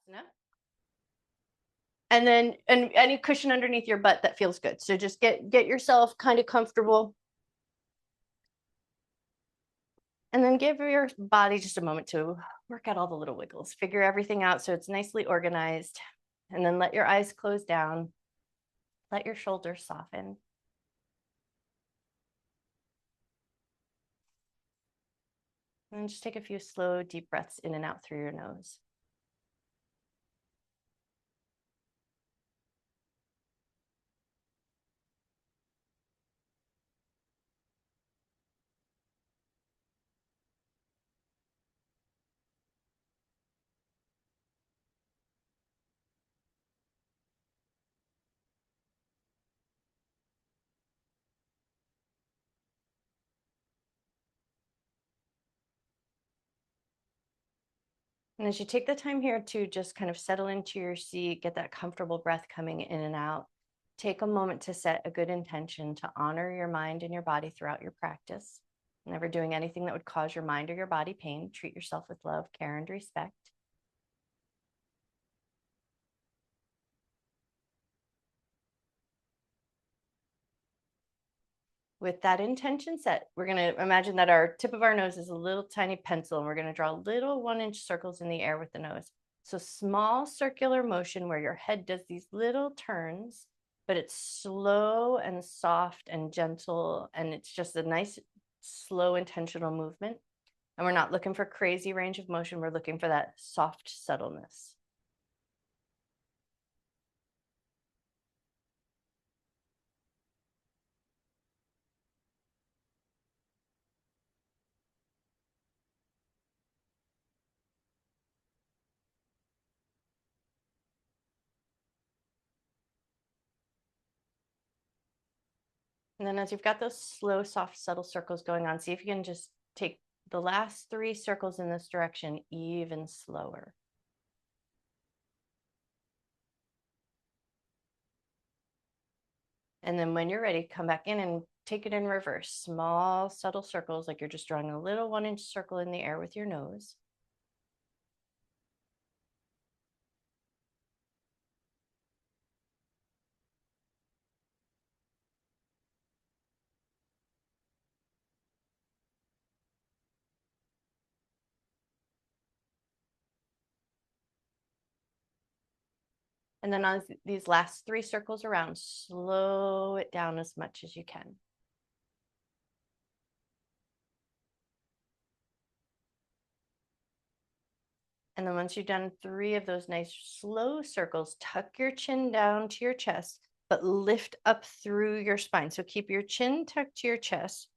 Virabhadrasana. And then any cushion underneath your butt that feels good. So just get yourself kind of comfortable. And then give your body just a moment to work out all the little wiggles, figure everything out so it's nicely organized. And then let your eyes close down. Let your shoulders soften. And just take a few slow, deep breaths in and out through your nose. And as you take the time here to just kind of settle into your seat, get that comfortable breath coming in and out, take a moment to set a good intention to honor your mind and your body throughout your practice. Never doing anything that would cause your mind or your body pain. Treat yourself with love, care, and respect. With that intention set, we're going to imagine that our tip of our nose is a little tiny pencil, and we're going to draw little 1-inch circles in the air with the nose. So small circular motion where your head does these little turns, but it's slow and soft and gentle, and it's just a nice, slow, intentional movement. And we're not looking for crazy range of motion. We're looking for that soft subtleness. And then as you've got those slow, soft, subtle circles going on, see if you can just take the last 3 circles in this direction even slower. And then when you're ready, come back in and take it in reverse. Small, subtle circles, like you're just drawing a little 1-inch circle in the air with your nose. And then on these last 3 circles around, slow it down as much as you can. And then once you've done 3 of those nice slow circles, tuck your chin down to your chest, but lift up through your spine. So keep your chin tucked to your chest.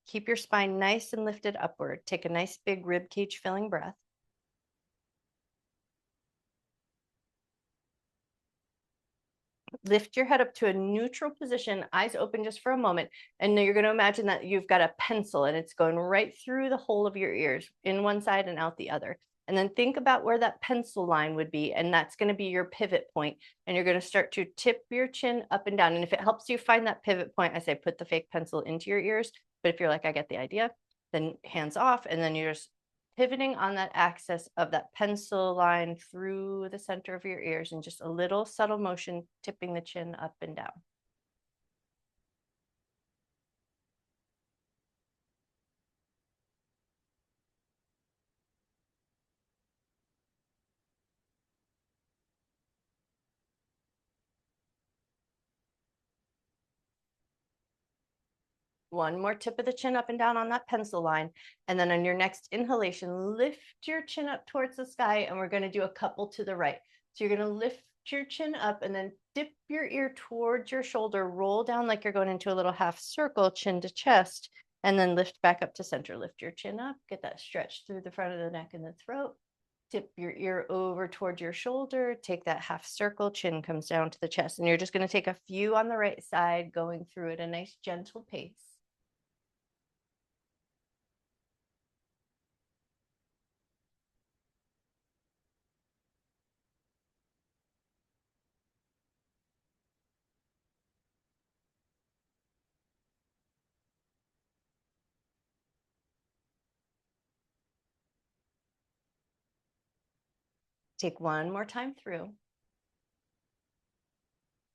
Keep your spine nice and lifted upward. Take a nice big rib cage filling breath. Lift your head up to a neutral position, eyes open just for a moment. And you're going to imagine that you've got a pencil and it's going right through the whole of your ears, in one side and out the other. And then think about where that pencil line would be, and that's going to be your pivot point. And you're going to start to tip your chin up and down. And if it helps you find that pivot point, I say put the fake pencil into your ears. But if you're like, I get the idea, then hands off, and then you're just pivoting on that axis of that pencil line through the center of your ears, and just a little subtle motion, tipping the chin up and down. One more tip of the chin up and down on that pencil line. And then on your next inhalation, lift your chin up towards the sky, and we're going to do a couple to the right. So you're going to lift your chin up and then dip your ear towards your shoulder, roll down like you're going into a little half circle, chin to chest, and then lift back up to center. Lift your chin up, get that stretch through the front of the neck and the throat. Tip your ear over towards your shoulder, take that half circle, chin comes down to the chest. And you're just going to take a few on the right side, going through at a nice gentle pace. Take one more time through.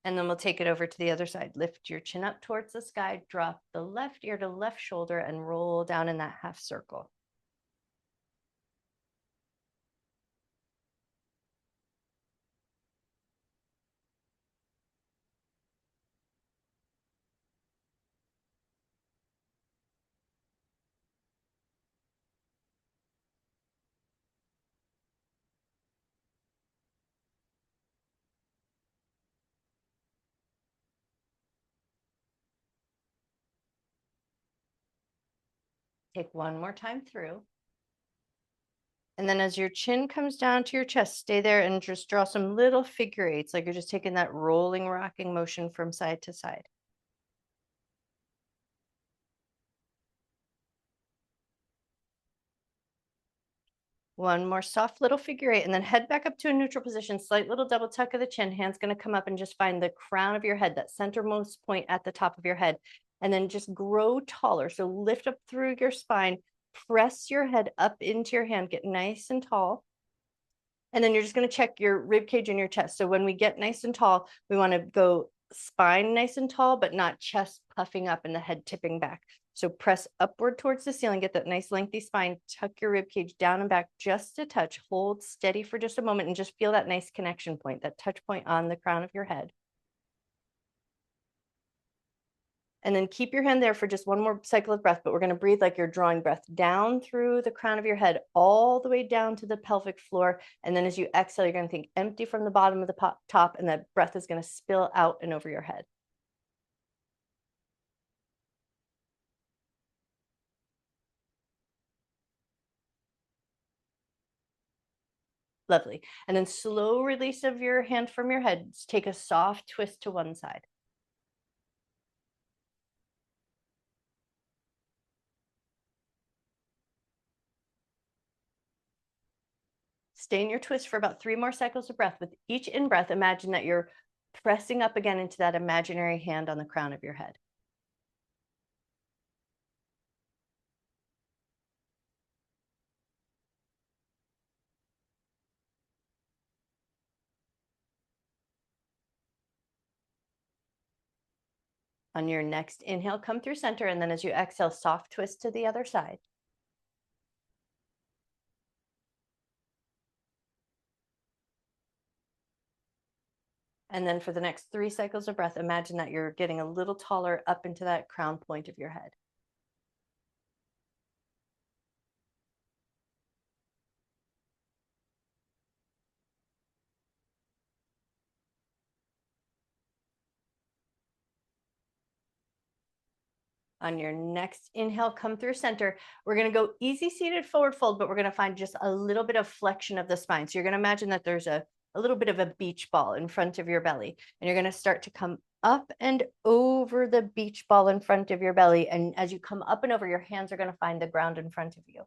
And then we'll take it over to the other side. Lift your chin up towards the sky, drop the left ear to left shoulder, and roll down in that half circle. Take one more time through. And then as your chin comes down to your chest, stay there and just draw some little figure eights, like you're just taking that rolling, rocking motion from side to side. One more soft little figure eight, and then head back up to a neutral position, slight little double tuck of the chin. Hand's going to come up and just find the crown of your head, that centermost point at the top of your head. And then just grow taller. So lift up through your spine, press your head up into your hand, get nice and tall. And then you're just going to check your rib cage and your chest. So when we get nice and tall, we want to go spine nice and tall, but not chest puffing up and the head tipping back. So press upward towards the ceiling, get that nice lengthy spine, tuck your rib cage down and back just a touch, hold steady for just a moment and just feel that nice connection point, that touch point on the crown of your head. And then keep your hand there for just one more cycle of breath, but we're going to breathe like you're drawing breath down through the crown of your head, all the way down to the pelvic floor. And then as you exhale, you're going to think empty from the bottom of the top, and that breath is going to spill out and over your head. Lovely. And then slow release of your hand from your head. Take a soft twist to one side. Stay in your twist for about 3 more cycles of breath. With each in-breath, imagine that you're pressing up again into that imaginary hand on the crown of your head. On your next inhale, come through center, and then as you exhale, soft twist to the other side. And then for the next 3 cycles of breath, imagine that you're getting a little taller up into that crown point of your head. On your next inhale, come through center. We're going to go easy seated forward fold, but we're going to find just a little bit of flexion of the spine. So you're going to imagine that there's a little bit of a beach ball in front of your belly, and you're going to start to come up and over the beach ball in front of your belly. And as you come up and over, your hands are going to find the ground in front of you.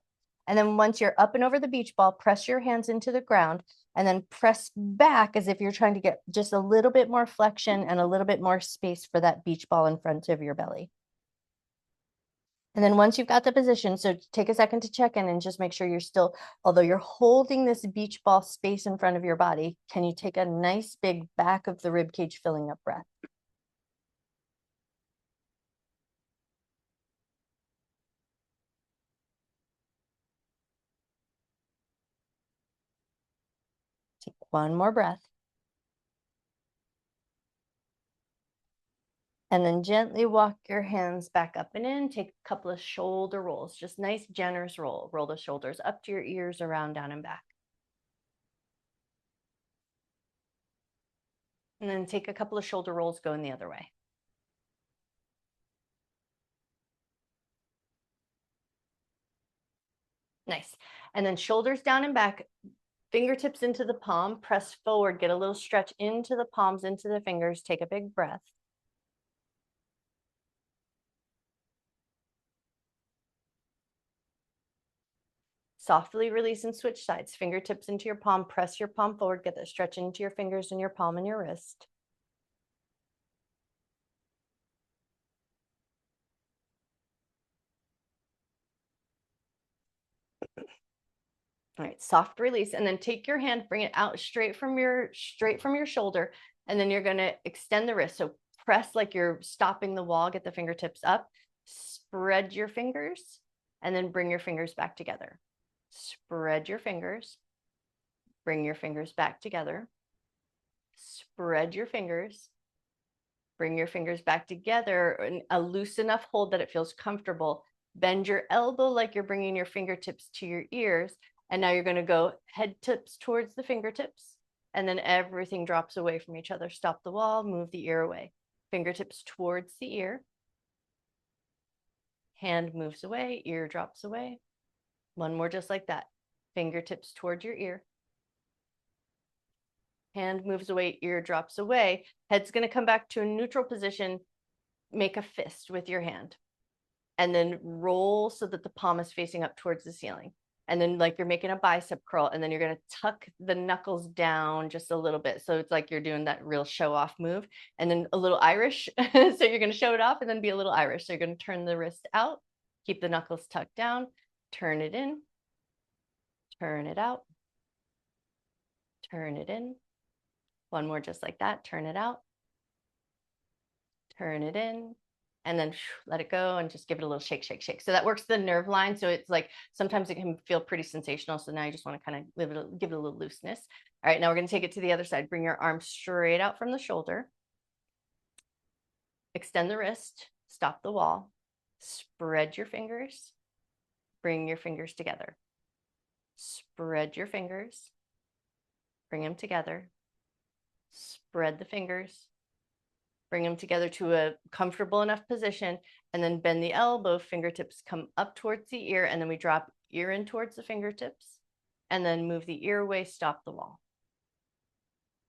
And then once you're up and over the beach ball, press your hands into the ground and then press back as if you're trying to get just a little bit more flexion and a little bit more space for that beach ball in front of your belly. And then once you've got the position, so take a second to check in and just make sure you're still, although you're holding this beach ball space in front of your body, can you take a nice big back of the rib cage filling up breath? Take one more breath. And then gently walk your hands back up and in. Take a couple of shoulder rolls, just nice, generous roll. Roll the shoulders up to your ears, around, down, and back. And then take a couple of shoulder rolls going the other way. Nice. And then shoulders down and back, fingertips into the palm, press forward, get a little stretch into the palms, into the fingers, take a big breath. Softly release and switch sides, fingertips into your palm, press your palm forward, get that stretch into your fingers and your palm and your wrist. All right, soft release, and then take your hand, bring it out straight from your shoulder, and then you're going to extend the wrist. So press like you're stopping the wall, get the fingertips up, spread your fingers, and then bring your fingers back together. Spread your fingers, bring your fingers back together. Spread your fingers, bring your fingers back together, and a loose enough hold that it feels comfortable. Bend your elbow like you're bringing your fingertips to your ears. And now you're going to go head tips towards the fingertips. And then everything drops away from each other. Stop the wall, move the ear away. Fingertips towards the ear. Hand moves away, ear drops away. One more just like that. Fingertips towards your ear. Hand moves away, ear drops away. Head's going to come back to a neutral position. Make a fist with your hand. And then roll so that the palm is facing up towards the ceiling. And then like you're making a bicep curl, and then you're going to tuck the knuckles down just a little bit. So it's like you're doing that real show off move, and then a little Irish. So you're going to show it off and then be a little Irish. So you're going to turn the wrist out, keep the knuckles tucked down, turn it in, turn it out, turn it in. One more just like that, turn it out, turn it in, and then let it go and just give it a little shake, shake, shake. So that works the nerve line. So it's like sometimes it can feel pretty sensational. So now you just want to kind of give it a little looseness. All right, now we're going to take it to the other side. Bring your arm straight out from the shoulder. Extend the wrist, stop the wall, spread your fingers, bring your fingers together. Spread your fingers, bring them together. Spread the fingers, bring them together to a comfortable enough position, and then bend the elbow, fingertips come up towards the ear, and then we drop ear in towards the fingertips, and then move the ear away, stop the wall.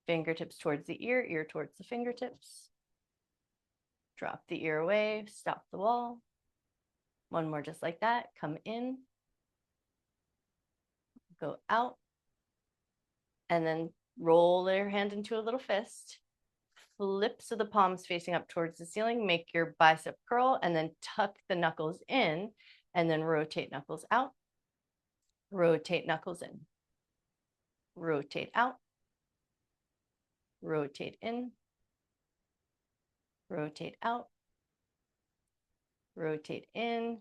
Fingertips towards the ear, ear towards the fingertips. Drop the ear away, stop the wall. One more just like that, come in, go out, and then roll your hand into a little fist. Flip so the palm's facing up towards the ceiling, make your bicep curl, and then tuck the knuckles in, and then rotate knuckles out, rotate knuckles in, rotate out, rotate in, rotate out, rotate in,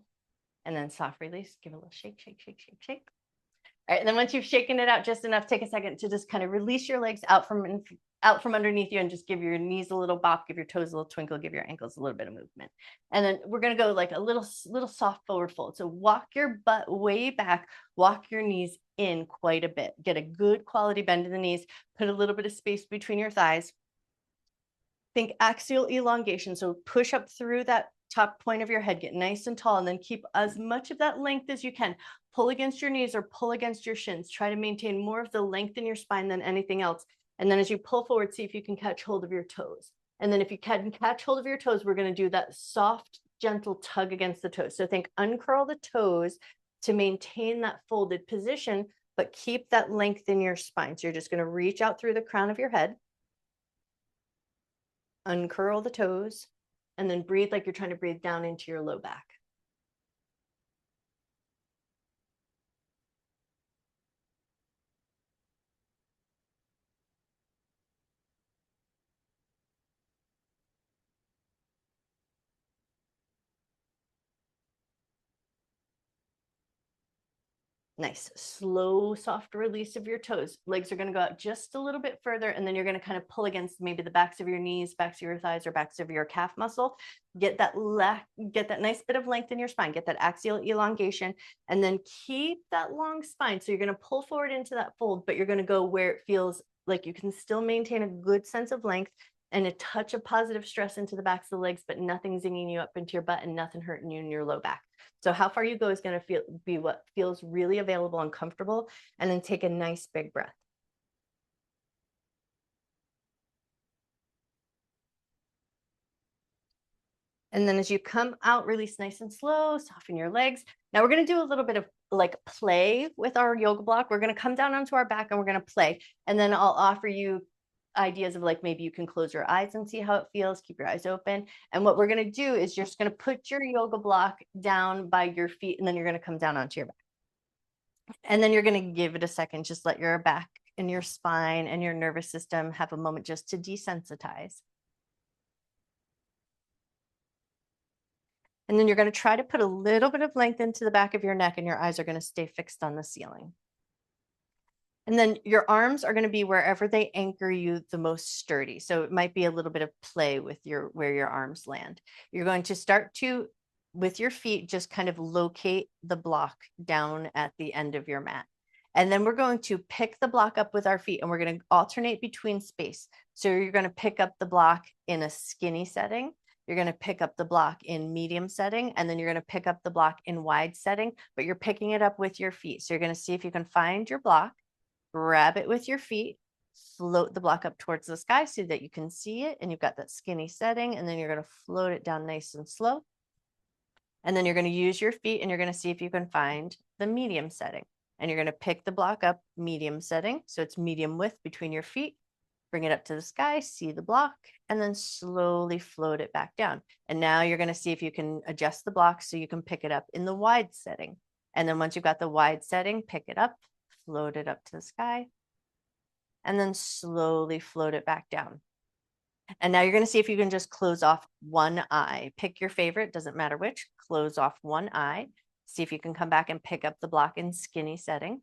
and then soft release. Give it a little shake, shake, shake, shake, shake. All right, and then once you've shaken it out just enough, take a second to just kind of release your legs out from underneath you, and just give your knees a little bop, give your toes a little twinkle, give your ankles a little bit of movement. And then we're going to go like a little soft forward fold. So walk your butt way back, walk your knees in quite a bit, get a good quality bend in the knees, put a little bit of space between your thighs. Think axial elongation. So push up through that top point of your head, get nice and tall, and then keep as much of that length as you can. Pull against your knees or pull against your shins. Try to maintain more of the length in your spine than anything else. And then as you pull forward, see if you can catch hold of your toes. And then if you can catch hold of your toes, we're going to do that soft, gentle tug against the toes. So think uncurl the toes to maintain that folded position, but keep that length in your spine. So you're just going to reach out through the crown of your head, uncurl the toes, and then breathe like you're trying to breathe down into your low back. Nice, slow, soft release of your toes. Legs are going to go out just a little bit further, and then you're going to kind of pull against maybe the backs of your knees, backs of your thighs, or backs of your calf muscle. Get that nice bit of length in your spine, get that axial elongation, and then keep that long spine. So you're going to pull forward into that fold, but you're going to go where it feels like you can still maintain a good sense of length and a touch of positive stress into the backs of the legs, but nothing zinging you up into your butt and nothing hurting you in your low back. So how far you go is going to be what feels really available and comfortable, and then take a nice big breath. And then as you come out, release nice and slow, soften your legs. Now we're going to do a little bit of like play with our yoga block. We're going to come down onto our back and we're going to play. And then I'll offer you ideas of like, maybe you can close your eyes and see how it feels. Keep your eyes open. And what we're going to do is you're just going to put your yoga block down by your feet, and then you're going to come down onto your back. And then you're going to give it a second. Just let your back and your spine and your nervous system have a moment just to desensitize. And then you're going to try to put a little bit of length into the back of your neck, and your eyes are going to stay fixed on the ceiling. And then your arms are going to be wherever they anchor you the most sturdy. So it might be a little bit of play with where your arms land. You're going to start to, with your feet, just kind of locate the block down at the end of your mat. And then we're going to pick the block up with our feet, and we're going to alternate between space. So you're going to pick up the block in a skinny setting. You're going to pick up the block in medium setting, and then you're going to pick up the block in wide setting, but you're picking it up with your feet. So you're going to see if you can find your block, grab it with your feet, float the block up towards the sky so that you can see it, and you've got that skinny setting, and then you're going to float it down nice and slow. And then you're going to use your feet, and you're going to see if you can find the medium setting. And you're going to pick the block up medium setting. So it's medium width between your feet. Bring it up to the sky, see the block, and then slowly float it back down. And now you're going to see if you can adjust the block so you can pick it up in the wide setting. And then once you've got the wide setting, pick it up, float it up to the sky, and then slowly float it back down. And now you're going to see if you can just close off one eye. Pick your favorite, doesn't matter which. Close off one eye. See if you can come back and pick up the block in skinny setting.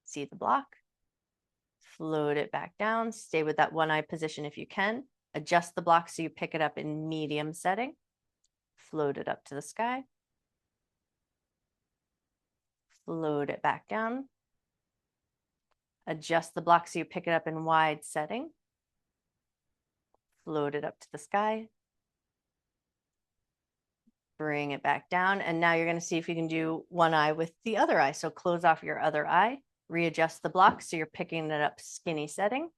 See the block. Float it back down. Stay with that one eye position if you can. Adjust the block so you pick it up in medium setting. Float it up to the sky. Float it back down. Adjust the block so you pick it up in wide setting. Float it up to the sky. Bring it back down. And now you're going to see if you can do one eye with the other eye. So close off your other eye. Readjust the block so you're picking it up skinny setting.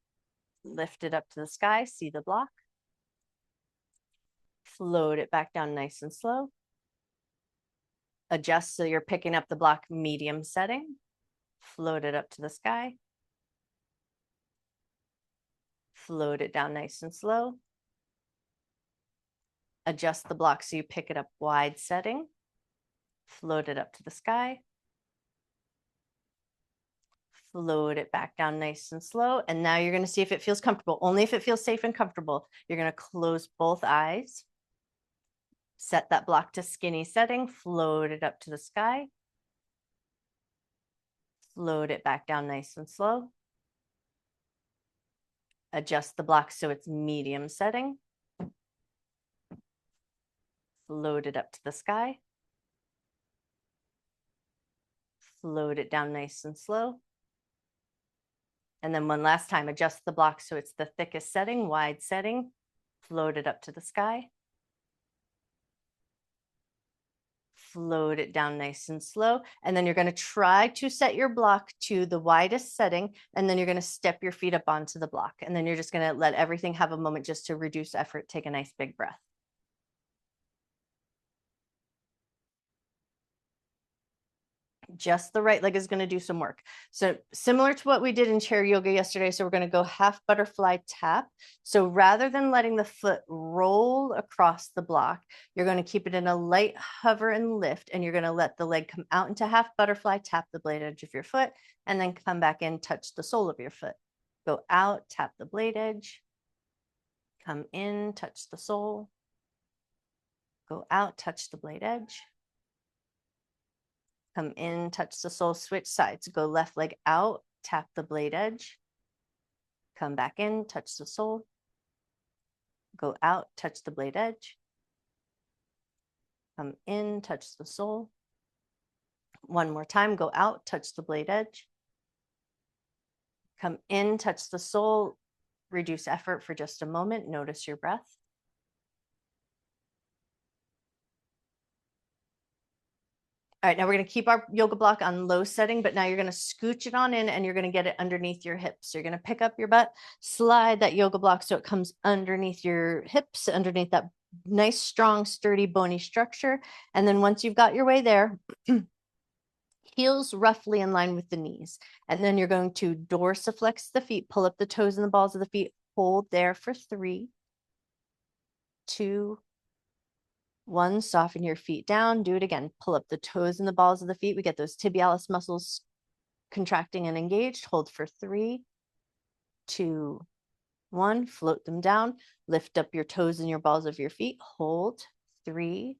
Lift it up to the sky, see the block. Float it back down nice and slow. Adjust so you're picking up the block medium setting. Float it up to the sky. Float it down nice and slow. Adjust the block so you pick it up wide setting. Float it up to the sky. Float it back down nice and slow. And now you're going to see if it feels comfortable. Only if it feels safe and comfortable. You're going to close both eyes. Set that block to skinny setting. Float it up to the sky. Float it back down nice and slow. Adjust the block so it's medium setting. Float it up to the sky. Float it down nice and slow. And then one last time, adjust the block so it's the thickest setting, wide setting. Float it up to the sky. Float it down nice and slow. And then you're going to try to set your block to the widest setting. And then you're going to step your feet up onto the block. And then you're just going to let everything have a moment just to reduce effort. Take a nice big breath. Just the right leg is going to do some work. So similar to what we did in chair yoga yesterday. So we're going to go half butterfly tap. So rather than letting the foot roll across the block, you're going to keep it in a light hover and lift, and you're going to let the leg come out into half butterfly, tap the blade edge of your foot, and then come back in, touch the sole of your foot. Go out, tap the blade edge, come in, touch the sole, go out, touch the blade edge. Come in, touch the sole, switch sides. Go left leg out, tap the blade edge. Come back in, touch the sole. Go out, touch the blade edge. Come in, touch the sole. One more time, go out, touch the blade edge. Come in, touch the sole. Reduce effort for just a moment. Notice your breath. All right, now we're going to keep our yoga block on low setting, but now you're going to scooch it on in and you're going to get it underneath your hips. So you're going to pick up your butt, slide that yoga block so it comes underneath your hips, underneath that nice, strong, sturdy, bony structure. And then once you've got your way there, heels roughly in line with the knees. And then you're going to dorsiflex the feet, pull up the toes and the balls of the feet, hold there for 3, 2, 1, soften your feet down. Do it again. Pull up the toes and the balls of the feet. We get those tibialis muscles contracting and engaged. Hold for 3, 2, 1. Float them down. Lift up your toes and your balls of your feet. Hold. 3,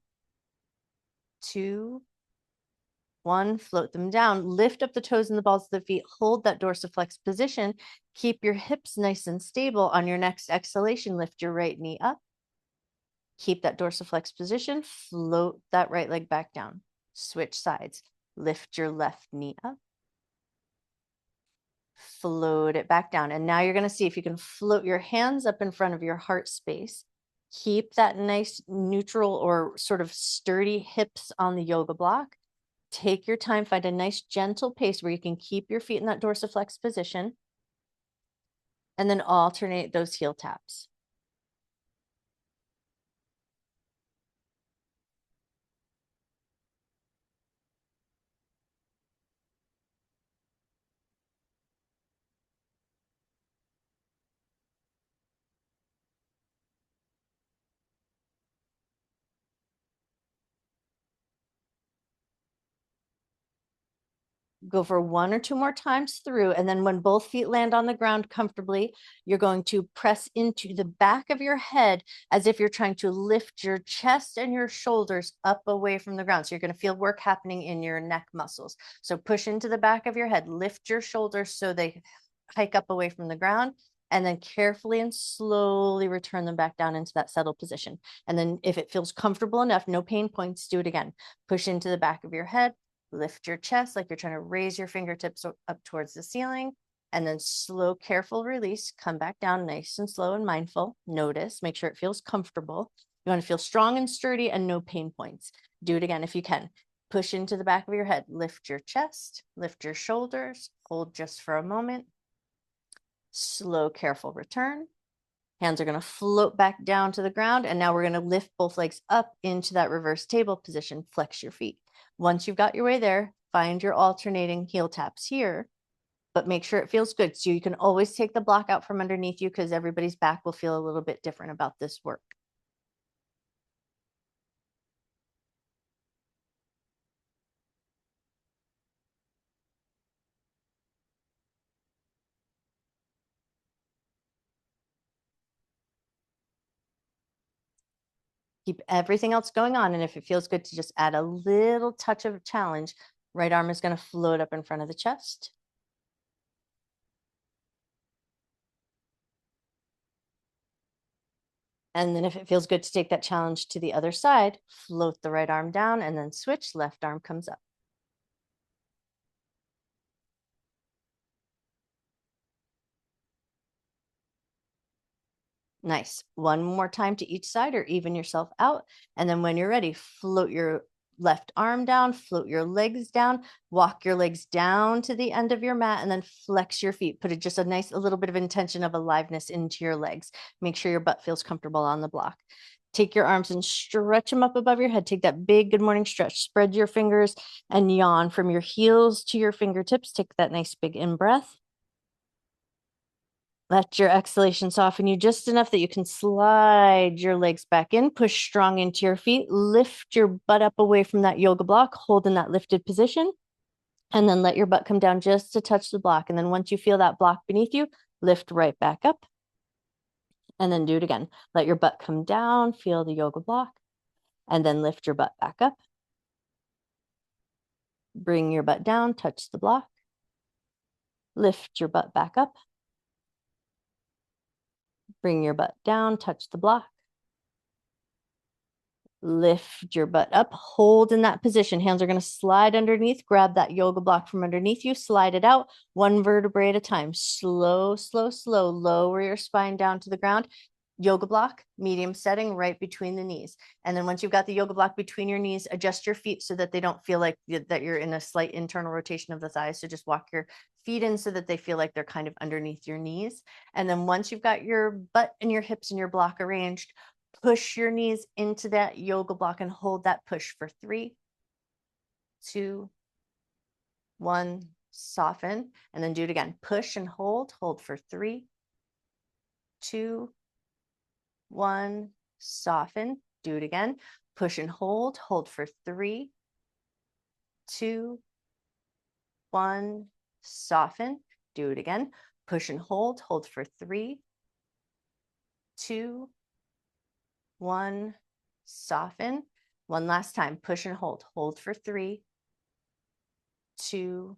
2, 1. Float them down. Lift up the toes and the balls of the feet. Hold that dorsiflex position. Keep your hips nice and stable. On your next exhalation, lift your right knee up. Keep that dorsiflex position. Float that right leg back down. Switch sides. Lift your left knee up. Float it back down. And now you're going to see if you can float your hands up in front of your heart space. Keep that nice neutral or sort of sturdy hips on the yoga block. Take your time, find a nice gentle pace where you can keep your feet in that dorsiflex position. And then alternate those heel taps. Go for 1 or 2 more times through. And then when both feet land on the ground comfortably, you're going to press into the back of your head as if you're trying to lift your chest and your shoulders up away from the ground. So you're going to feel work happening in your neck muscles. So push into the back of your head, lift your shoulders so they hike up away from the ground, and then carefully and slowly return them back down into that settled position. And then if it feels comfortable enough, no pain points, do it again. Push into the back of your head, lift your chest like you're trying to raise your fingertips up towards the ceiling, and then slow, careful release. Come back down nice and slow and mindful. Notice, make sure it feels comfortable. You want to feel strong and sturdy and no pain points. Do it again if you can. Push into the back of your head, lift your chest, lift your shoulders, hold just for a moment. Slow, careful return. Hands are going to float back down to the ground. And now we're going to lift both legs up into that reverse table position. Flex your feet. Once you've got your way there, find your alternating heel taps here, but make sure it feels good. So you can always take the block out from underneath you because everybody's back will feel a little bit different about this work. Keep everything else going on. And if it feels good to just add a little touch of a challenge, right arm is going to float up in front of the chest. And then if it feels good to take that challenge to the other side, float the right arm down and then switch, left arm comes up. Nice. One more time to each side or even yourself out. And then when you're ready, float your left arm down, float your legs down, walk your legs down to the end of your mat, and then flex your feet. Put just a little bit of intention of aliveness into your legs. Make sure your butt feels comfortable on the block. Take your arms and stretch them up above your head. Take that big good morning stretch. Spread your fingers and yawn from your heels to your fingertips. Take that nice big in-breath. Let your exhalation soften you just enough that you can slide your legs back in, push strong into your feet, lift your butt up away from that yoga block, hold in that lifted position, and then let your butt come down just to touch the block. And then once you feel that block beneath you, lift right back up. And then do it again. Let your butt come down, feel the yoga block, and then lift your butt back up. Bring your butt down, touch the block. Lift your butt back up. Bring your butt down, touch the block. Lift your butt up, hold in that position. Hands are going to slide underneath. Grab that yoga block from underneath you, slide it out, one vertebrae at a time. Slow, slow, slow. Lower your spine down to the ground. Yoga block, medium setting right between the knees. And then once you've got the yoga block between your knees, adjust your feet so that they don't feel like that you're in a slight internal rotation of the thighs. So just walk your feet in so that they feel like they're kind of underneath your knees. And then once you've got your butt and your hips and your block arranged, push your knees into that yoga block and hold that push for 3, 2, 1. Soften and then do it again. Push and hold for 3, 2, 1. Soften. Do it again. push and hold for 3, 2, 1, soften. Do it again. Push and hold for 3, 2, 1, soften. One last time, push and hold for 3, 2,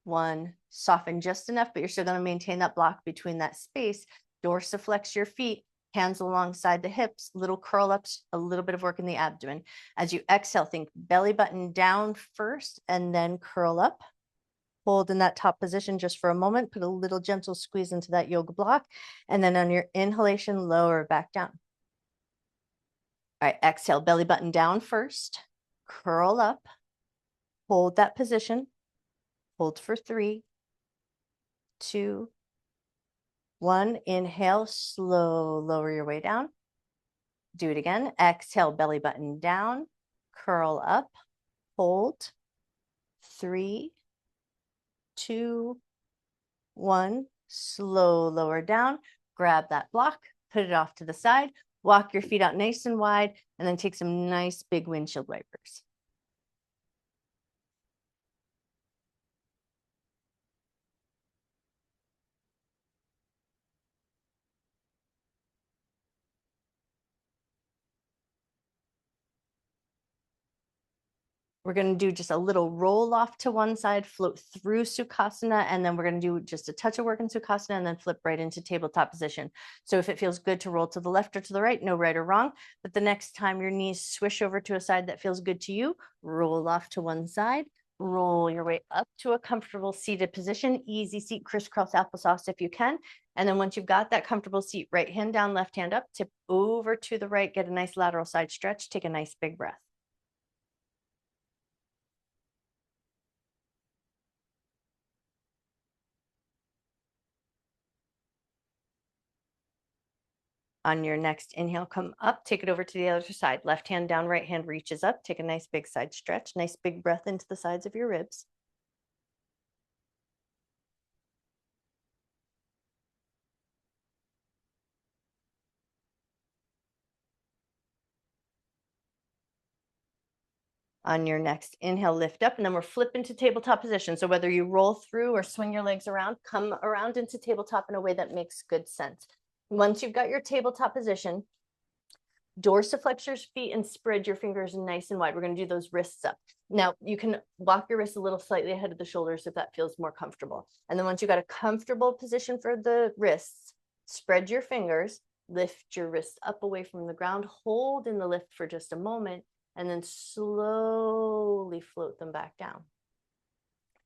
1, soften just enough, but you're still going to maintain that block between that space. Dorsiflex your feet, hands alongside the hips, little curl ups, a little bit of work in the abdomen. As you exhale, think belly button down first and then curl up. Hold in that top position just for a moment, put a little gentle squeeze into that yoga block, and then on your inhalation, lower back down. All right, exhale, belly button down first, curl up, hold that position, hold for 3, 2, 1, inhale, slow, lower your way down. Do it again, exhale, belly button down, curl up, hold, 3, 2, 1, slow, lower down, grab that block, put it off to the side, walk your feet out nice and wide, and then take some nice big windshield wipers. We're going to do just a little roll off to one side, float through Sukhasana, and then we're going to do just a touch of work in Sukhasana and then flip right into tabletop position. So if it feels good to roll to the left or to the right, no right or wrong, but the next time your knees swish over to a side that feels good to you, roll off to one side, roll your way up to a comfortable seated position, easy seat, crisscross applesauce if you can. And then once you've got that comfortable seat, right hand down, left hand up, tip over to the right, get a nice lateral side stretch, take a nice big breath. On your next inhale, come up, take it over to the other side. Left hand down, right hand reaches up. Take a nice big side stretch, nice big breath into the sides of your ribs. On your next inhale, lift up, and then we're flipping to tabletop position. So whether you roll through or swing your legs around, come around into tabletop in a way that makes good sense. Once you've got your tabletop position, dorsiflex your feet and spread your fingers nice and wide. We're going to do those wrists up. Now, you can walk your wrists a little slightly ahead of the shoulders if that feels more comfortable. And then once you got a comfortable position for the wrists, spread your fingers, lift your wrists up away from the ground, hold in the lift for just a moment, and then slowly float them back down.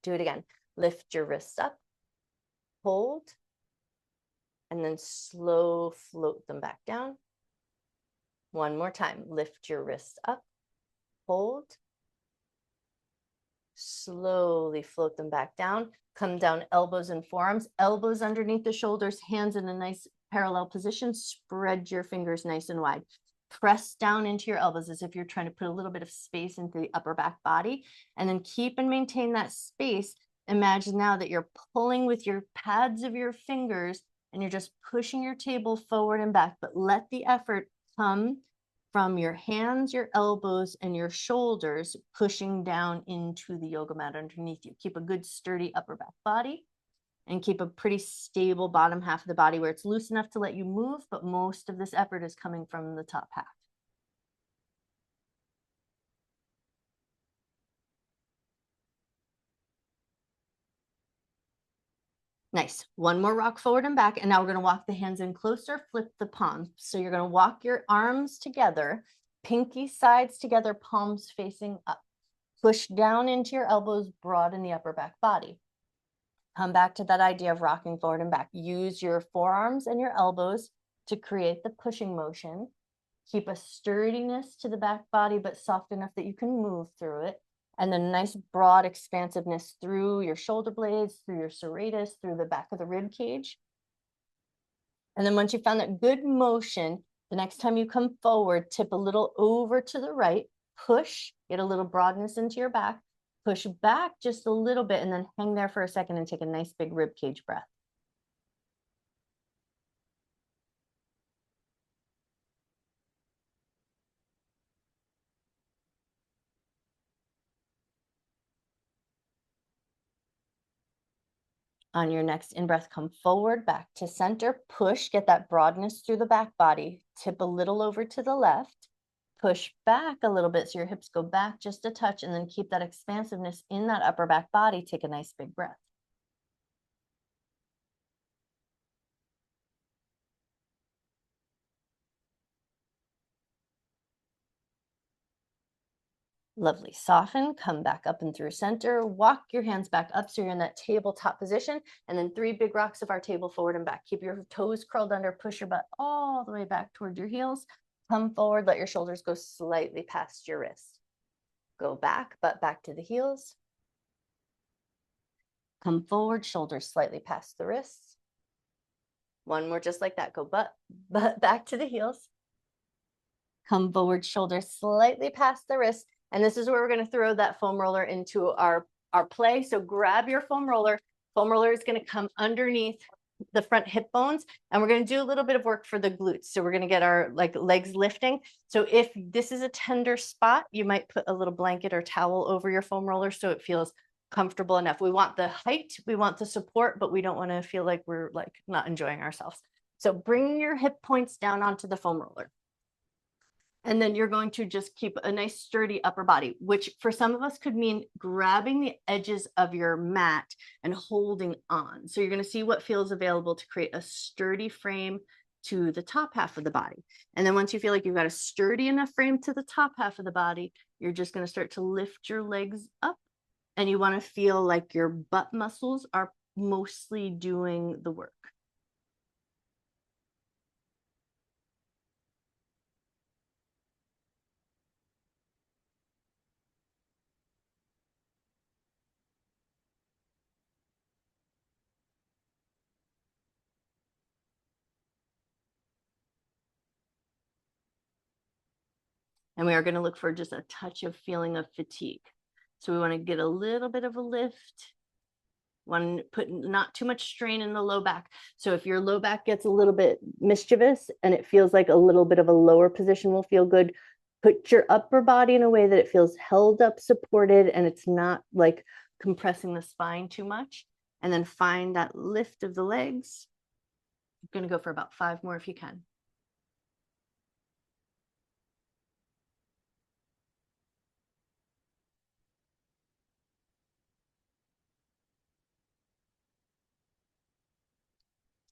Do it again. Lift your wrists up, hold, and then slow float them back down. One more time. Lift your wrists up, hold, slowly float them back down. Come down, elbows and forearms, elbows underneath the shoulders, hands in a nice parallel position. Spread your fingers nice and wide. Press down into your elbows as if you're trying to put a little bit of space into the upper back body, and then keep and maintain that space. Imagine now that you're pulling with your pads of your fingers and you're just pushing your table forward and back, but let the effort come from your hands, your elbows, and your shoulders, pushing down into the yoga mat underneath you. Keep a good sturdy upper back body and keep a pretty stable bottom half of the body where it's loose enough to let you move, but most of this effort is coming from the top half. Nice. One more rock forward and back. And now we're going to walk the hands in closer, flip the palms. So you're going to walk your arms together, pinky sides together, palms facing up. Push down into your elbows, broaden the upper back body. Come back to that idea of rocking forward and back. Use your forearms and your elbows to create the pushing motion. Keep a sturdiness to the back body, but soft enough that you can move through it. And then nice broad expansiveness through your shoulder blades, through your serratus, through the back of the rib cage. And then once you found that good motion, the next time you come forward, tip a little over to the right, push, get a little broadness into your back, push back just a little bit, and then hang there for a second and take a nice big rib cage breath. On your next in-breath, come forward, back to center, push, get that broadness through the back body, tip a little over to the left, push back a little bit so your hips go back just a touch, and then keep that expansiveness in that upper back body. Take a nice big breath. Lovely. Soften, come back up and through center, walk your hands back up so you're in that tabletop position, and then 3 big rocks of our table forward and back. Keep your toes curled under, push your butt all the way back toward your heels. Come forward, let your shoulders go slightly past your wrist. Go back, butt back to the heels. Come forward, shoulders slightly past the wrists. One more just like that. Go butt back to the heels. Come forward, shoulders slightly past the wrist. And this is where we're going to throw that foam roller into our play. So grab your foam roller. Foam roller is going to come underneath the front hip bones, and we're going to do a little bit of work for the glutes. So we're going to get our legs lifting. So if this is a tender spot, you might put a little blanket or towel over your foam roller so it feels comfortable enough. We want the height, we want the support, but we don't want to feel like we're not enjoying ourselves. So bring your hip points down onto the foam roller. And then you're going to just keep a nice sturdy upper body, which for some of us could mean grabbing the edges of your mat and holding on. So you're going to see what feels available to create a sturdy frame to the top half of the body. And then once you feel like you've got a sturdy enough frame to the top half of the body, you're just going to start to lift your legs up. And you want to feel like your butt muscles are mostly doing the work. And we are going to look for just a touch of feeling of fatigue. So we want to get a little bit of a lift. Want to put not too much strain in the low back. So if your low back gets a little bit mischievous and it feels like a little bit of a lower position will feel good, put your upper body in a way that it feels held up, supported, and it's not like compressing the spine too much. And then find that lift of the legs. I'm going to go for about 5 more if you can.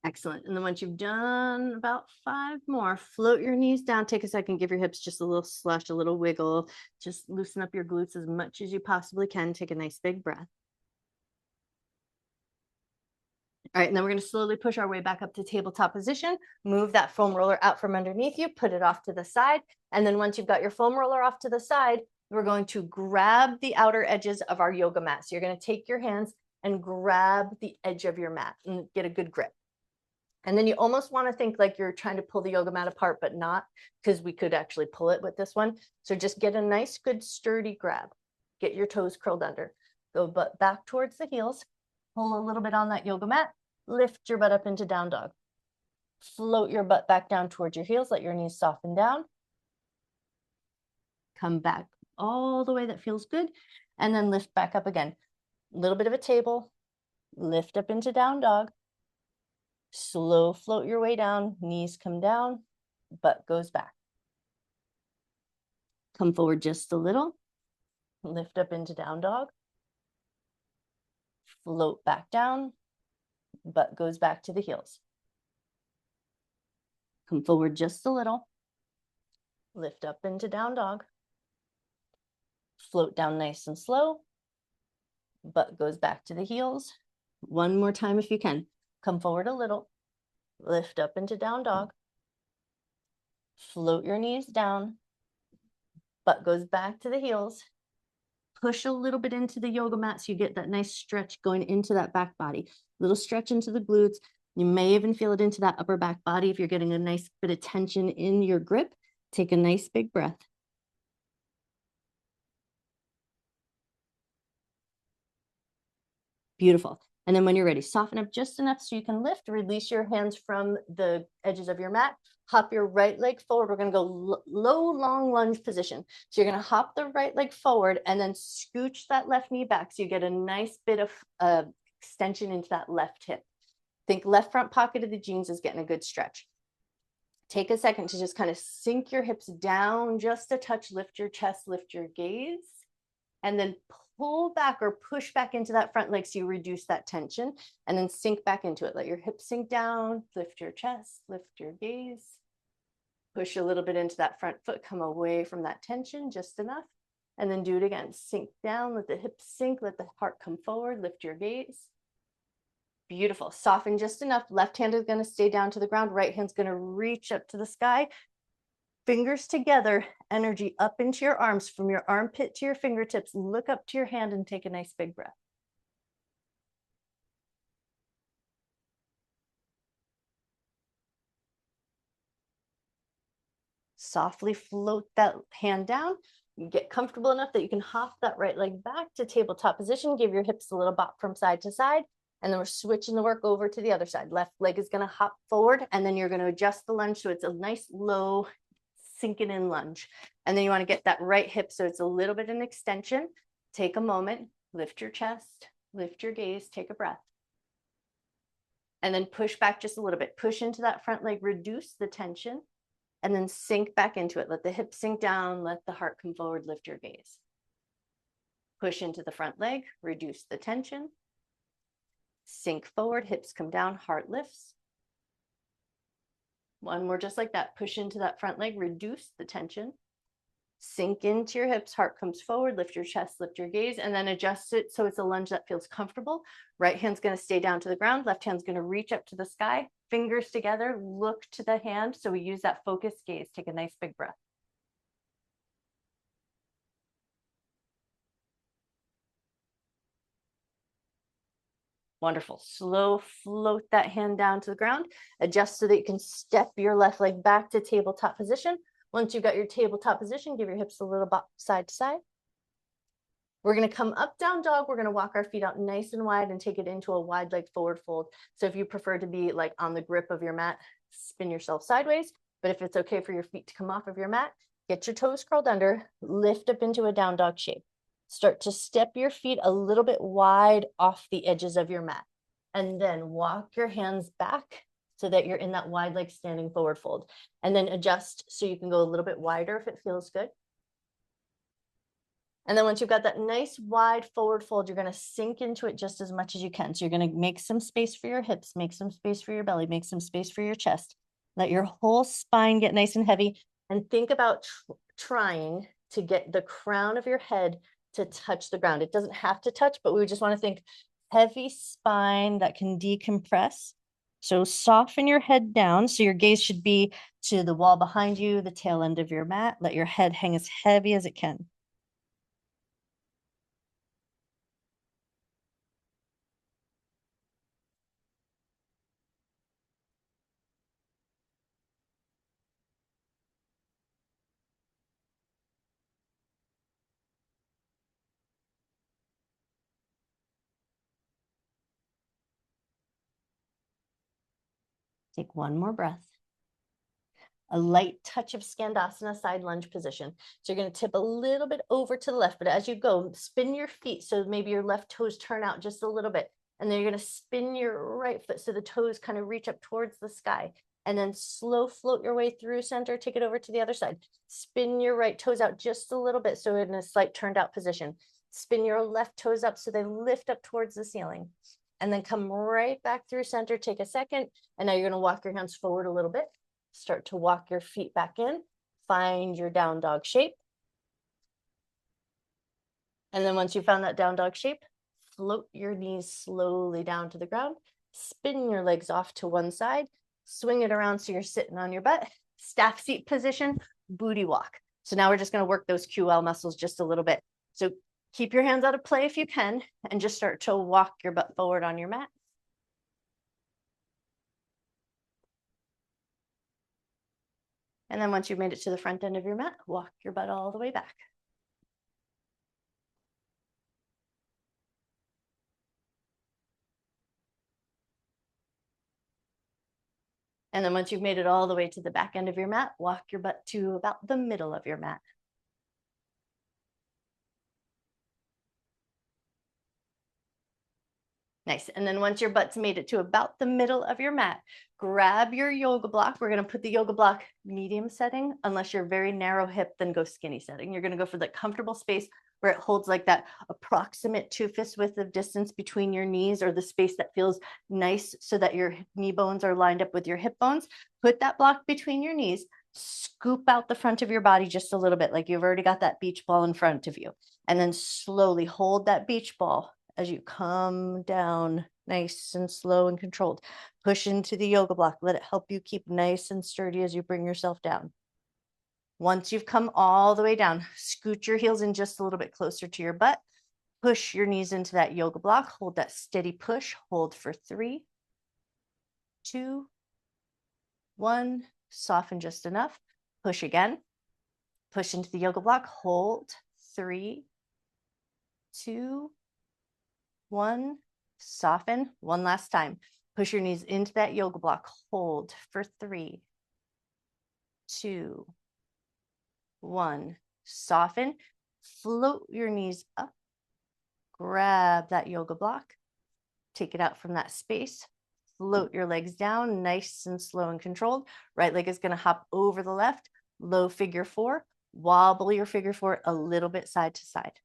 Excellent. And then once you've done about 5 more, float your knees down, take a second, give your hips just a little slush, a little wiggle, just loosen up your glutes as much as you possibly can. Take a nice big breath. All right, and then we're going to slowly push our way back up to tabletop position. Move that foam roller out from underneath you, put it off to the side. And then once you've got your foam roller off to the side, we're going to grab the outer edges of our yoga mat. So you're going to take your hands and grab the edge of your mat and get a good grip. And then you almost want to think like you're trying to pull the yoga mat apart, but not, because we could actually pull it with this one. So just get a nice, good, sturdy grab. Get your toes curled under. Go butt back towards the heels. Pull a little bit on that yoga mat. Lift your butt up into down dog. Float your butt back down towards your heels. Let your knees soften down. Come back all the way. That feels good. And then lift back up again. A little bit of a table. Lift up into down dog. Slow float your way down, knees come down, butt goes back. Come forward just a little, lift up into down dog, float back down, butt goes back to the heels. Come forward just a little, lift up into down dog, float down nice and slow, butt goes back to the heels. One more time if you can. Come forward a little, lift up into down dog, float your knees down, butt goes back to the heels. Push a little bit into the yoga mat so you get that nice stretch going into that back body. Little stretch into the glutes. You may even feel it into that upper back body if you're getting a nice bit of tension in your grip. Take a nice big breath. Beautiful. And then when you're ready, soften up just enough so you can lift, release your hands from the edges of your mat, hop your right leg forward. We're going to go low, long lunge position. So you're going to hop the right leg forward and then scooch that left knee back. So you get a nice bit of extension into that left hip. Think left front pocket of the jeans is getting a good stretch. Take a second to just kind of sink your hips down just a touch, lift your chest, lift your gaze, and then pull back or push back into that front leg so you reduce that tension, and then sink back into it. Let your hips sink down, lift your chest, lift your gaze, push a little bit into that front foot, come away from that tension just enough, and then do it again. Sink down, let the hips sink, let the heart come forward, lift your gaze. Beautiful. Soften just enough. Left hand is going to stay down to the ground. Right hand's going to reach up to the sky. Fingers together, energy up into your arms from your armpit to your fingertips. Look up to your hand and take a nice big breath. Softly float that hand down. You get comfortable enough that you can hop that right leg back to tabletop position. Give your hips a little bop from side to side. And then we're switching the work over to the other side. Left leg is going to hop forward, and then you're going to adjust the lunge so it's a nice low sinking in lunge. And then you want to get that right hip so it's a little bit an extension. Take a moment, lift your chest, lift your gaze, take a breath. And then push back just a little bit. Push into that front leg, reduce the tension, and then sink back into it. Let the hips sink down, let the heart come forward, lift your gaze. Push into the front leg, reduce the tension. Sink forward, hips come down, heart lifts. One more just like that. Push into that front leg, reduce the tension. Sink into your hips, heart comes forward, lift your chest, lift your gaze, and then adjust it so it's a lunge that feels comfortable. Right hand's going to stay down to the ground. Left hand's going to reach up to the sky. Fingers together, look to the hand. So we use that focused gaze. Take a nice big breath. Wonderful. Slow float that hand down to the ground. Adjust so that you can step your left leg back to tabletop position. Once you've got your tabletop position, give your hips a little bop side to side. We're going to come up, down dog. We're going to walk our feet out nice and wide and take it into a wide leg forward fold. So if you prefer to be like on the grip of your mat, spin yourself sideways. But if it's okay for your feet to come off of your mat, get your toes curled under, lift up into a down dog shape. Start to step your feet a little bit wide off the edges of your mat. And then walk your hands back so that you're in that wide leg standing forward fold. And then adjust so you can go a little bit wider if it feels good. And then once you've got that nice wide forward fold, you're going to sink into it just as much as you can. So you're going to make some space for your hips, make some space for your belly, make some space for your chest. Let your whole spine get nice and heavy. And think about trying to get the crown of your head to touch the ground. It doesn't have to touch, but we just want to think heavy spine that can decompress. So soften your head down. So your gaze should be to the wall behind you, the tail end of your mat. Let your head hang as heavy as it can. Take one more breath. A light touch of Skandasana, side lunge position. So you're going to tip a little bit over to the left, but as you go, spin your feet. So maybe your left toes turn out just a little bit. And then you're going to spin your right foot so the toes kind of reach up towards the sky. And then slow float your way through center, take it over to the other side. Spin your right toes out just a little bit so in a slight turned out position. Spin your left toes up so they lift up towards the ceiling. And then come right back through center, take a second. And now you're going to walk your hands forward a little bit. Start to walk your feet back in. Find your down dog shape. And then once you found that down dog shape, float your knees slowly down to the ground. Spin your legs off to one side. Swing it around so you're sitting on your butt. Staff seat position, booty walk. So now we're just going to work those QL muscles just a little bit. So keep your hands out of play if you can, and just start to walk your butt forward on your mat. And then once you've made it to the front end of your mat, walk your butt all the way back. And then once you've made it all the way to the back end of your mat, walk your butt to about the middle of your mat. Nice. And then once your butt's made it to about the middle of your mat, grab your yoga block. We're going to put the yoga block medium setting. Unless you're very narrow hip, then go skinny setting. You're going to go for the comfortable space where it holds like that approximate 2 fist width of distance between your knees, or the space that feels nice so that your knee bones are lined up with your hip bones. Put that block between your knees, scoop out the front of your body just a little bit, like you've already got that beach ball in front of you. And then slowly hold that beach ball as you come down, nice and slow and controlled. Push into the yoga block. Let it help you keep nice and sturdy as you bring yourself down. Once you've come all the way down, scoot your heels in just a little bit closer to your butt. Push your knees into that yoga block. Hold that steady push. Hold for 3, 2, 1. Soften just enough. Push again. Push into the yoga block. Hold. 3, 2, 1. Soften. One last time. Push your knees into that yoga block. Hold for 3, 2, 1. Soften. Float your knees up. Grab that yoga block. Take it out from that space. Float your legs down, nice and slow and controlled. Right leg is going to hop over the left. Low figure 4. Wobble your figure 4 a little bit side to side.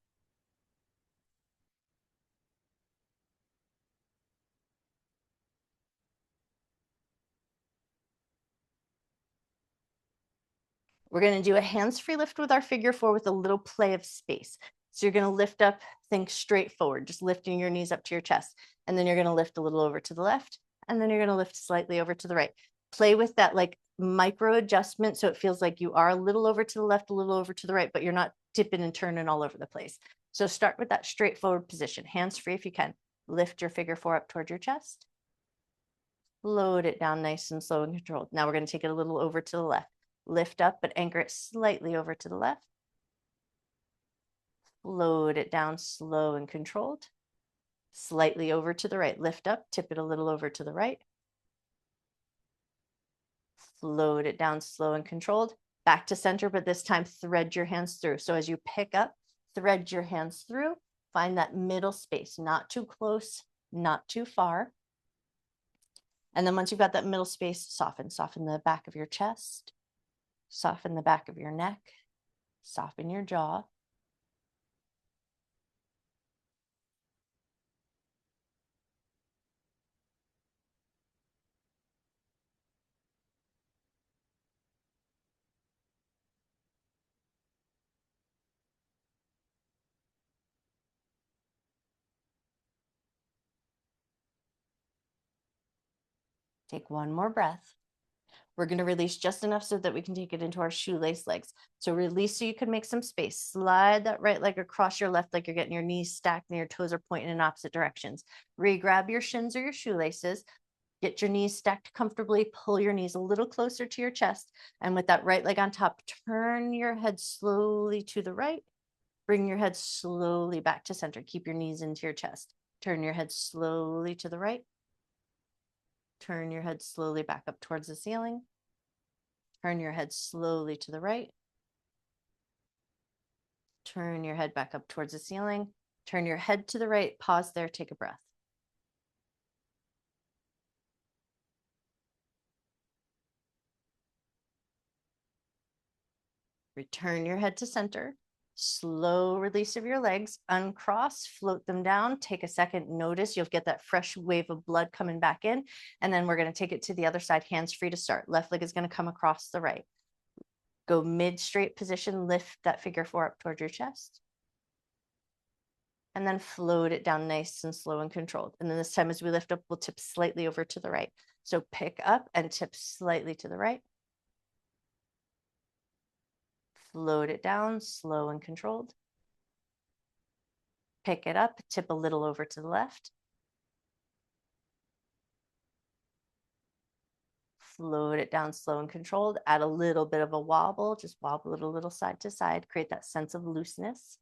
We're going to do a hands-free lift with our figure 4 with a little play of space. So you're going to lift up, think straight forward, just lifting your knees up to your chest. And then you're going to lift a little over to the left. And then you're going to lift slightly over to the right. Play with that like micro adjustment so it feels like you are a little over to the left, a little over to the right, but you're not tipping and turning all over the place. So start with that straightforward position, hands-free if you can. Lift your figure 4 up towards your chest. Load it down nice and slow and controlled. Now we're going to take it a little over to the left. Lift up, but anchor it slightly over to the left. Load it down slow and controlled. Slightly over to the right. Lift up, tip it a little over to the right. Load it down slow and controlled. Back to center, but this time thread your hands through. So as you pick up, thread your hands through. Find that middle space, not too close, not too far. And then once you've got that middle space, soften. Soften the back of your chest. Soften the back of your neck, soften your jaw. Take one more breath. We're going to release just enough so that we can take it into our shoelace legs. So release so you can make some space. Slide that right leg across your left leg. You're getting your knees stacked and your toes are pointing in opposite directions. Re-grab your shins or your shoelaces. Get your knees stacked comfortably. Pull your knees a little closer to your chest. And with that right leg on top, turn your head slowly to the right. Bring your head slowly back to center. Keep your knees into your chest. Turn your head slowly to the right. Turn your head slowly back up towards the ceiling. Turn your head slowly to the right. Turn your head back up towards the ceiling. Turn your head to the right. Pause there. Take a breath. Return your head to center. Slow release of your legs. Uncross, float them down. Take a second. Notice you'll get that fresh wave of blood coming back in. And then we're going to take it to the other side, hands free to start. Left leg is going to come across the right. Go mid straight position. Lift that figure 4 up towards your chest. And then float it down nice and slow and controlled. And then this time as we lift up, we'll tip slightly over to the right. So pick up and tip slightly to the right. Float it down, slow and controlled. Pick it up, tip a little over to the left. Float it down, slow and controlled. Add a little bit of a wobble, just wobble it a little side to side, create that sense of looseness.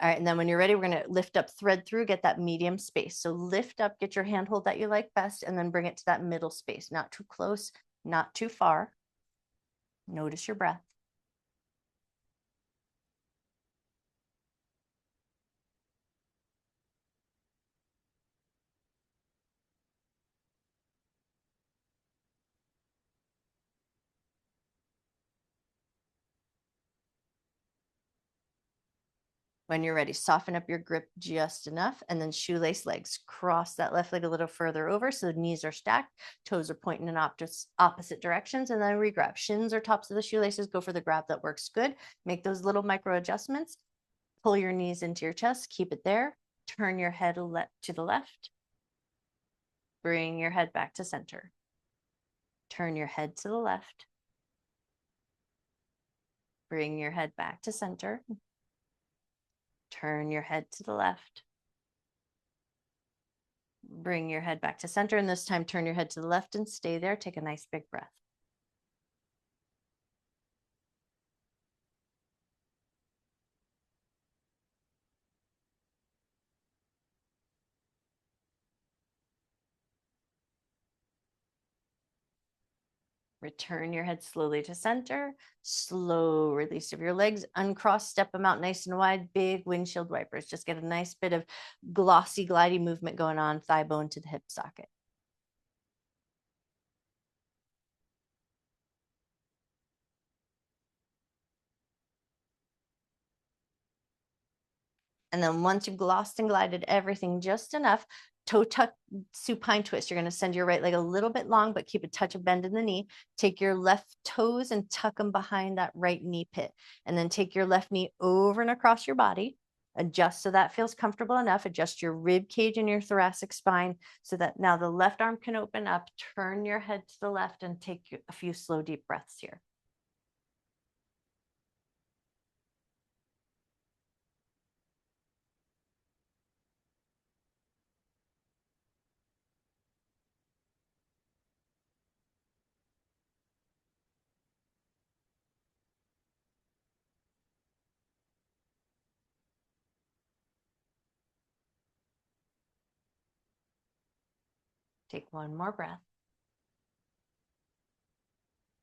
All right, and then when you're ready, we're going to lift up, thread through, get that medium space. So lift up, get your handhold that you like best, and then bring it to that middle space. Not too close, not too far. Notice your breath. When you're ready, soften up your grip just enough, and then shoelace legs. Cross that left leg a little further over so the knees are stacked, toes are pointing in opposite directions, and then regrab. Shins or tops of the shoelaces, go for the grab that works good. Make those little micro adjustments. Pull your knees into your chest, keep it there. Turn your head to the left. Bring your head back to center. Turn your head to the left. Bring your head back to center. Turn your head to the left. Bring your head back to center, and this time turn your head to the left and stay there. Take a nice big breath. Return your head slowly to center. Slow release of your legs. Uncross, step them out nice and wide. Big windshield wipers. Just get a nice bit of glossy, glidey movement going on. Thigh bone to the hip socket. And then once you've glossed and glided everything just enough, toe tuck supine twist. You're going to send your right leg a little bit long, but keep a touch of bend in the knee. Take your left toes and tuck them behind that right knee pit. And then take your left knee over and across your body. Adjust so that feels comfortable enough. Adjust your rib cage and your thoracic spine so that now the left arm can open up. Turn your head to the left and take a few slow, deep breaths here. Take one more breath.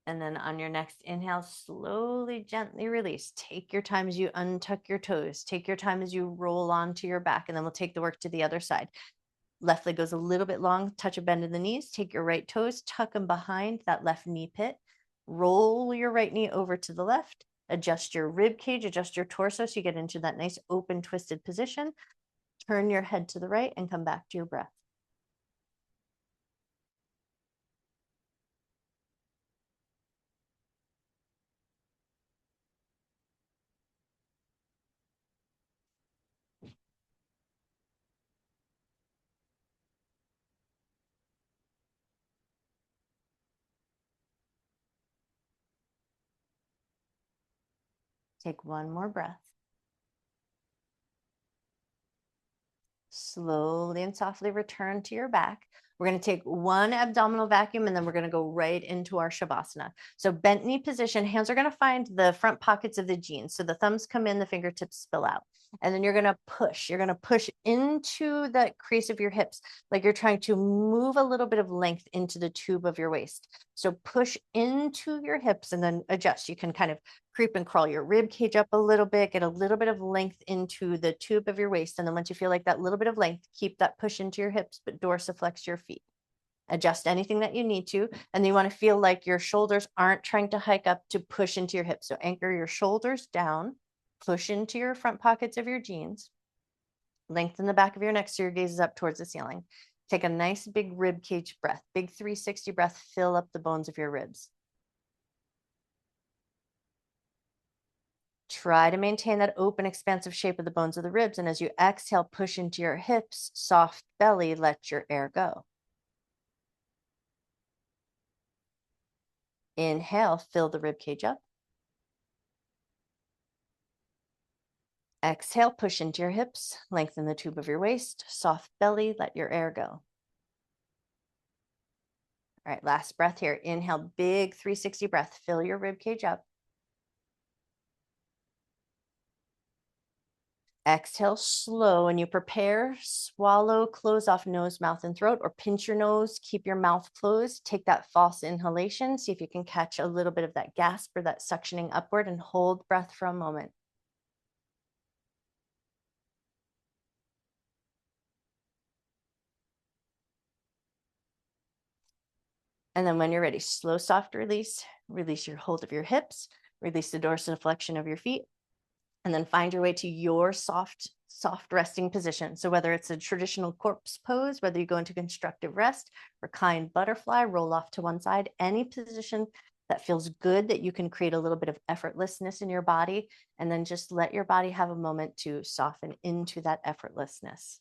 And then on your next inhale, slowly, gently release. Take your time as you untuck your toes. Take your time as you roll onto your back, and then we'll take the work to the other side. Left leg goes a little bit long, touch a bend in the knees. Take your right toes, tuck them behind that left knee pit. Roll your right knee over to the left. Adjust your rib cage, adjust your torso so you get into that nice open, twisted position. Turn your head to the right and come back to your breath. Take one more breath. Slowly and softly return to your back. We're going to take one abdominal vacuum and then we're going to go right into our Shavasana. So bent knee position, hands are going to find the front pockets of the jeans. So the thumbs come in, the fingertips spill out. And then you're going to push. You're going to push into that crease of your hips, like you're trying to move a little bit of length into the tube of your waist. So push into your hips and then adjust. You can kind of creep and crawl your rib cage up a little bit, get a little bit of length into the tube of your waist. And then once you feel like that little bit of length, keep that push into your hips, but dorsiflex your feet. Adjust anything that you need to. And you want to feel like your shoulders aren't trying to hike up to push into your hips. So anchor your shoulders down, push into your front pockets of your jeans, lengthen the back of your neck so your gaze is up towards the ceiling. Take a nice big rib cage breath, big 360 breath, fill up the bones of your ribs. Try to maintain that open, expansive shape of the bones of the ribs. And as you exhale, push into your hips, soft belly, let your air go. Inhale, fill the rib cage up. Exhale, push into your hips, lengthen the tube of your waist, soft belly, let your air go. All right, last breath here. Inhale, big 360 breath, fill your rib cage up. Exhale slow, and you prepare, swallow, close off nose, mouth, and throat, or pinch your nose, keep your mouth closed, take that false inhalation, see if you can catch a little bit of that gasp or that suctioning upward, and hold breath for a moment. And then when you're ready, slow, soft release, release your hold of your hips, release the dorsiflexion of your feet. And then find your way to your soft resting position. So whether it's a traditional corpse pose, whether you go into constructive rest, reclined butterfly, roll off to one side, any position that feels good, that you can create a little bit of effortlessness in your body, and then just let your body have a moment to soften into that effortlessness.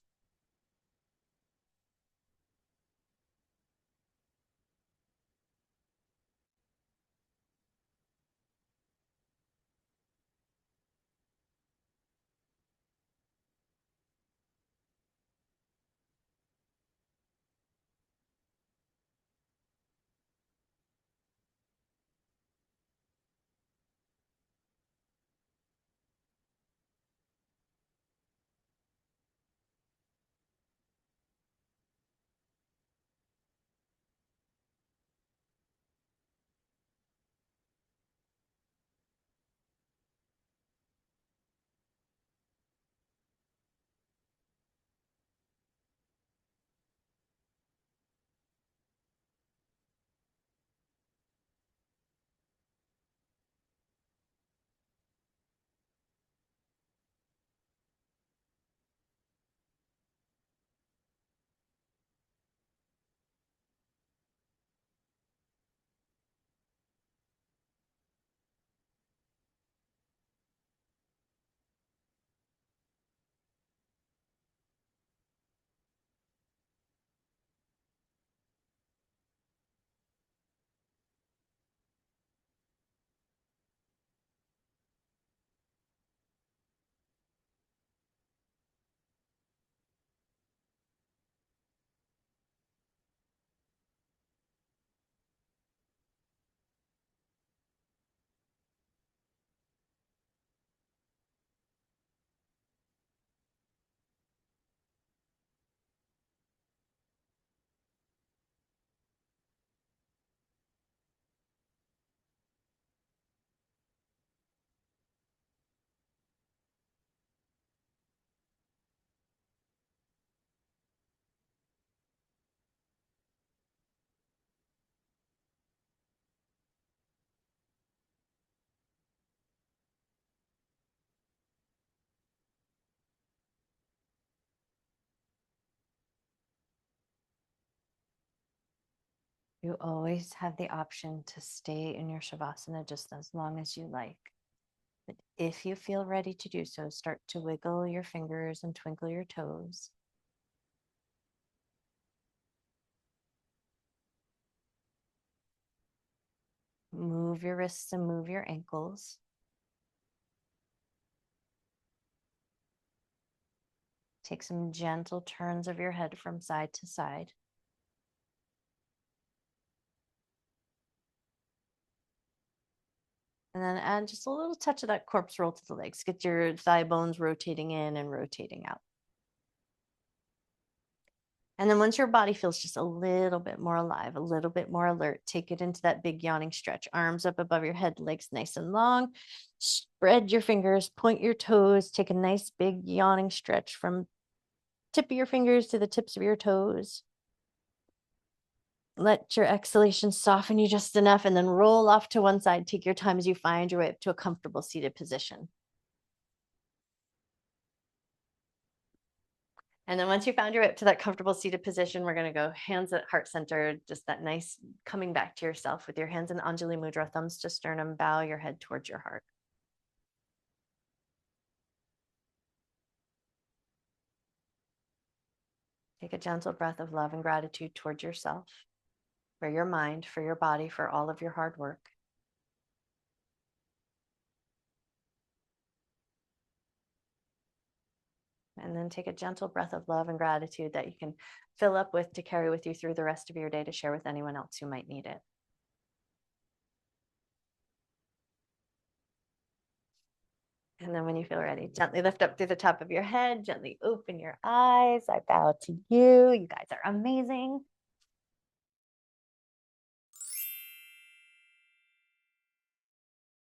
You always have the option to stay in your Shavasana just as long as you like. But if you feel ready to do so, start to wiggle your fingers and twinkle your toes. Move your wrists and move your ankles. Take some gentle turns of your head from side to side. And then add just a little touch of that corpse roll to the legs. Get your thigh bones rotating in and rotating out. And then once your body feels just a little bit more alive, a little bit more alert, take it into that big yawning stretch. Arms up above your head, legs nice and long. Spread your fingers, point your toes, take a nice big yawning stretch from tip of your fingers to the tips of your toes. Let your exhalation soften you just enough, and then roll off to one side. Take your time as you find your way up to a comfortable seated position. And then once you found your way up to that comfortable seated position, we're going to go hands at heart center, just that nice coming back to yourself with your hands in Anjali Mudra, thumbs to sternum, bow your head towards your heart. Take a gentle breath of love and gratitude towards yourself, for your mind, for your body, for all of your hard work. And then take a gentle breath of love and gratitude that you can fill up with to carry with you through the rest of your day to share with anyone else who might need it. And then when you feel ready, gently lift up through the top of your head, gently open your eyes. I bow to you. You guys are amazing.